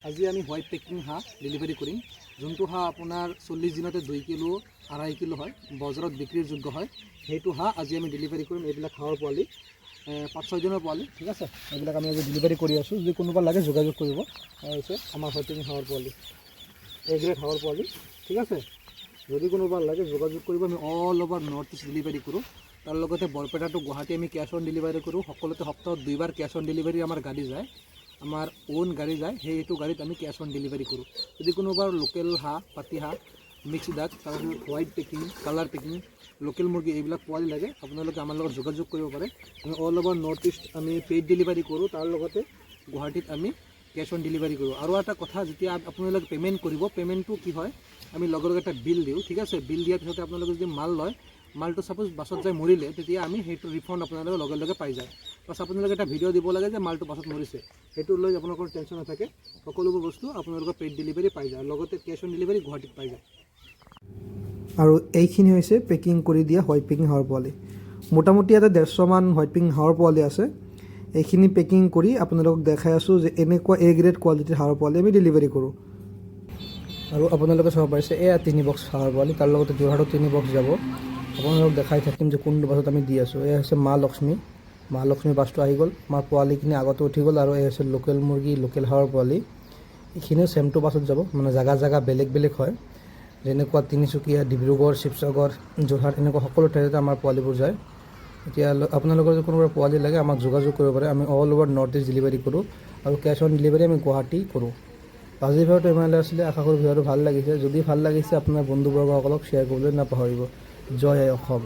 আজি আমি white packing হাঁহ ডেলিভাৰী কৰিম, যোনটো হাঁহ আপোনাৰ 40 দিনতে 2 কিলো 2.5 কিলো হয়, বজাৰত বিক্ৰীৰ যোগ্য হয়। সেইটো হাঁহ আজি আমি ডেলিভাৰী কৰিম। এইবিলাক হাঁহৰ পোৱালি 5-6 দিনৰ পোৱালি, ঠিক আছে। এইবিলাক আমি আজি ডেলিভাৰী কৰি আছোঁ। যদি কোনোবা লাগে যোগাযোগ কৰিব। হৈছে আমাৰ হোৱাইট পেকিং হাঁহৰ পোৱালি, এ গ্ৰেড হাঁহৰ পোৱালি, ঠিক আছে। যদি কোনোবা লাগে যোগাযোগ কৰিব। আমি all over north east delivery কৰোঁ। তাৰ লগতে বৰপেটা টু গুৱাহাটী আমি কেছ অন ডেলিভাৰী কৰোঁ। সকলোতে সপ্তাহত 2 বাৰ কেছ অন ডেলিভাৰী আমাৰ গাড়ী যায়, আমাৰ ওন গাড়ী যায়। সেইটো গাড়ীত আমি কেছ অন ডেলিভাৰী কৰোঁ। যদি কোনোবাৰ লোকেল হাঁহ, পাতি হাঁহ, মিক্স ডাক, তাৰপিছত white packing, colour packing, local মুৰ্গী এইবিলাক পোৱালি লাগে, আপোনালোকে আমাৰ লগত যোগাযোগ কৰিব পাৰে। আমি অল ওভাৰ নৰ্থ ইষ্ট আমি পেইড ডেলিভাৰী কৰোঁ। তাৰ লগতে গুৱাহাটীত আমি কেছ অন ডেলিভাৰী কৰোঁ। আৰু এটা কথা, যেতিয়া আপোনালোকে পে'মেণ্ট কৰিব, পে'মেণ্টটো কি হয়, আমি লগে লগে এটা বিল দিওঁ, ঠিক আছে। বিল দিয়াৰ পিছতে আপোনালোকে যদি মাল লয়, মালটো ছাপোজ বাছত যাই মৰিলে, তেতিয়া আমি সেইটো ৰিফাণ্ড আপোনালোকে লগে লগে পাই যায়। বাছ আপোনালোকে এটা ভিডিঅ' দিব লাগে যে মালটো বাছত মৰিছে, সেইটো লৈ আপোনালোকৰ টেনশ্যন নাথাকে। সকলোবোৰ বস্তু আপোনালোকৰ পেইড ডেলিভাৰী পাই যায়, লগতে কেছ অন ডেলিভাৰী গুৱাহাটীত পাই যায়। আৰু এইখিনি হৈছে পেকিং কৰি দিয়া হোৱাইট পেকিং হাঁহৰ পোৱালি। মোটামুটি ইয়াতে 150 মান হোৱাইট পেকিং হাঁহৰ পোৱালি আছে। এইখিনি পেকিং কৰি আপোনালোকক দেখাই আছোঁ যে এনেকুৱা এ গ্ৰেড কোৱালিটিৰ হাঁহৰ পোৱালি আমি ডেলিভাৰী কৰোঁ। আৰু আপোনালোকে চাব পাৰিছে, এয়া 3 বক্স হাঁহৰ পোৱালি, তাৰ লগতে যোৰহাটত 3 বক্স যাব। আপোনালোকক দেখাই থাকিম যে কোনটো বাছত আমি দি আছোঁ। এয়া হৈছে মা লক্ষ্মী বাছটো আহি গ'ল। আমাৰ পোৱালিখিনি আগতে উঠি গ'ল। আৰু এই হৈছে লোকেল মুৰ্গী, লোকেল হাঁহৰ পোৱালি। এইখিনিও ছেম টু বাছত যাব, মানে জাগা বেলেগ বেলেগ হয়। যেনেকুৱা তিনিচুকীয়া, ডিব্ৰুগড়, শিৱসাগৰ, যোৰহাট, এনেকুৱা সকলো ঠাইতে আমাৰ পোৱালিবোৰ যায়। এতিয়া আপোনালোকৰ যদি কোনোবা পোৱালি লাগে, আমাক যোগাযোগ কৰিব পাৰে। আমি all over north east delivery কৰোঁ, আৰু কেছ অন ডেলিভাৰী আমি গুৱাহাটী কৰোঁ। আজিৰ ভিডিঅ'টো ইমানলৈ আছিলে। আশা কৰোঁ ভিডিঅ'টো ভাল লাগিছে। যদি ভাল লাগিছে, আপোনাৰ বন্ধুবৰ্গসকলক শ্বেয়াৰ কৰিবলৈ নাপাহৰিব। জয় আই অসম।